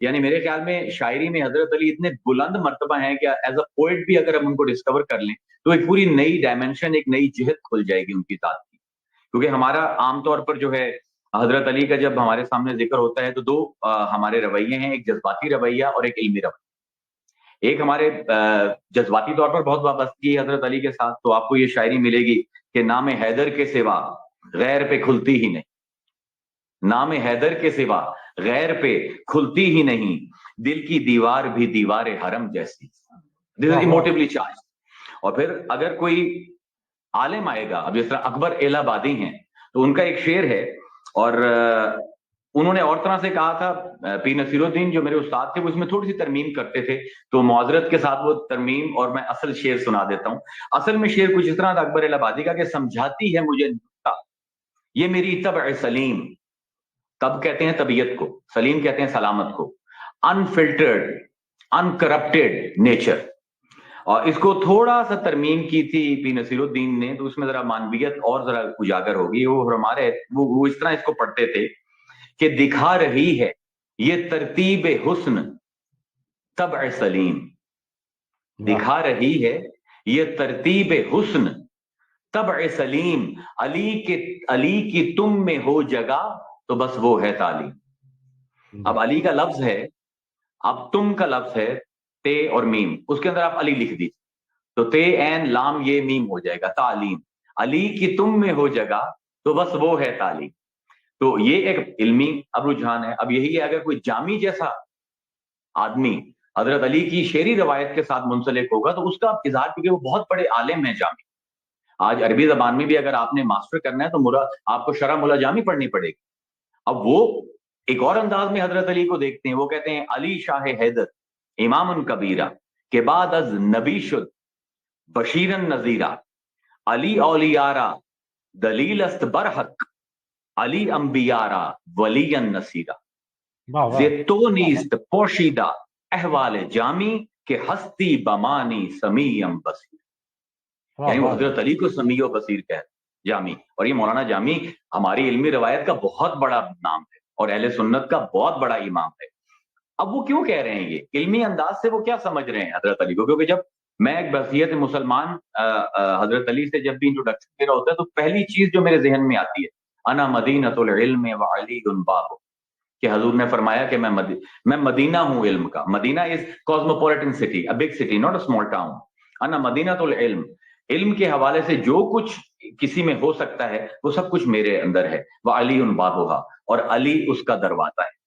یعنی میرے خیال میں شاعری میں حضرت علی اتنے بلند مرتبہ ہیں کہ ایز اے پوئٹ بھی اگر ہم ان کو ڈسکور کر لیں تو ایک پوری نئی ڈائمنشن، ایک نئی جہت کھل جائے گی ان کی ذات کی. کیونکہ ہمارا عام طور پر جو ہے حضرت علی کا جب ہمارے سامنے ذکر ہوتا ہے تو دو ہمارے رویے ہیں، ایک جذباتی رویہ اور ایک علمی رویہ. ایک ہمارے جذباتی طور پر بہت وابستگی ہے حضرت علی کے ساتھ، تو آپ کو یہ شاعری ملے گی کہ نام حیدر کے سوا غیر پہ کھلتی ہی نہیں، نام حیدر کے سوا غیر پہ کھلتی ہی نہیں، دل کی دیوار بھی دیوار حرم جیسی. دس از ایموٹیولی چارج. اور پھر اگر کوئی عالم آئے گا، اب جس طرح اکبر الہ آبادی ہیں تو ان کا ایک شعر ہے، اور انہوں نے اور طرح سے کہا تھا، پیر نصیر الدین جو میرے استاد تھے وہ اس میں تھوڑی سی ترمیم کرتے تھے، تو معذرت کے ساتھ وہ ترمیم اور میں اصل شعر سنا دیتا ہوں. اصل میں شعر کچھ اس طرح تھا اکبر الہ آبادی کا کہ سمجھاتی ہے مجھے نکتہ یہ میری طبع سلیم. تب کہتے ہیں طبیعت کو، سلیم کہتے ہیں سلامت کو. Infiltrated encrypted nature. اور اس کو تھوڑا سا ترمیم کی تھی پی نصیر الدین نے، تو اس میں ذرا مانویت اور ذرا اجاگر ہوگی. وہ ہمارے وہ اس طرح اس کو پڑھتے تھے کہ دکھا رہی ہے یہ ترتیب حسن طبع سلیم، دکھا رہی ہے یہ ترتیب حسن طبع سلیم. علی کی تم میں ہو جگہ تو بس وہ ہے تعلیم. اب علی کا لفظ ہے، اب تم کا لفظ ہے تے اور میم، اس کے اندر آپ علی لکھ دیجیے تو تے این لام یہ میم ہو جائے گا تعلیم. علی کی تم میں ہو جگہ تو بس وہ ہے تعلیم. تو یہ ایک علمی اب رجحان ہے. اب یہی ہے اگر کوئی جامی جیسا آدمی حضرت علی کی شعری روایت کے ساتھ منسلک ہوگا تو اس کا اظہار، کیونکہ وہ بہت بڑے عالم ہیں جامی. آج عربی زبان میں بھی اگر آپ نے ماسٹر کرنا ہے تو آپ کو شرح ملا جامی پڑھنی پڑے گی. اب وہ ایک اور انداز میں حضرت علی کو دیکھتے ہیں، وہ کہتے ہیں علی شاہ حیدر امام کبیرہ کے بعد از نبی شد بشیرن نذیرہ، علی اولیارا دلیل است برحق، علی انبیارا ولی نصیرہ. تو نیست پوشیدہ احوال جامی کہ ہستی بمانی سمیم بصیر. یعنی وہ حضرت علی کو سمیع و بصیر کہہ جامی. اور یہ مولانا جامی ہماری علمی روایت کا بہت بڑا نام ہے اور اہل سنت کا بہت بڑا امام ہے. اب وہ کیوں کہہ رہے ہیں یہ علمی انداز سے، وہ کیا سمجھ رہے ہیں حضرت علی کو؟ کیونکہ جب میں ایک بصیرت مسلمان حضرت علی سے جب بھی انٹروڈکشن میرا ہوتا ہے تو پہلی چیز جو میرے ذہن میں آتی ہے انا مدینۃ العلم وعلی باب، کہ حضور نے فرمایا کہ میں مدینہ ہوں علم کا. Medina is cosmopolitan city, a big city, not a small town. انا مدینۃ العلم، علم کے حوالے سے جو کچھ کسی میں ہو سکتا ہے وہ سب کچھ میرے اندر ہے. وعلی بابھا، اور علی اس کا دروازہ ہے.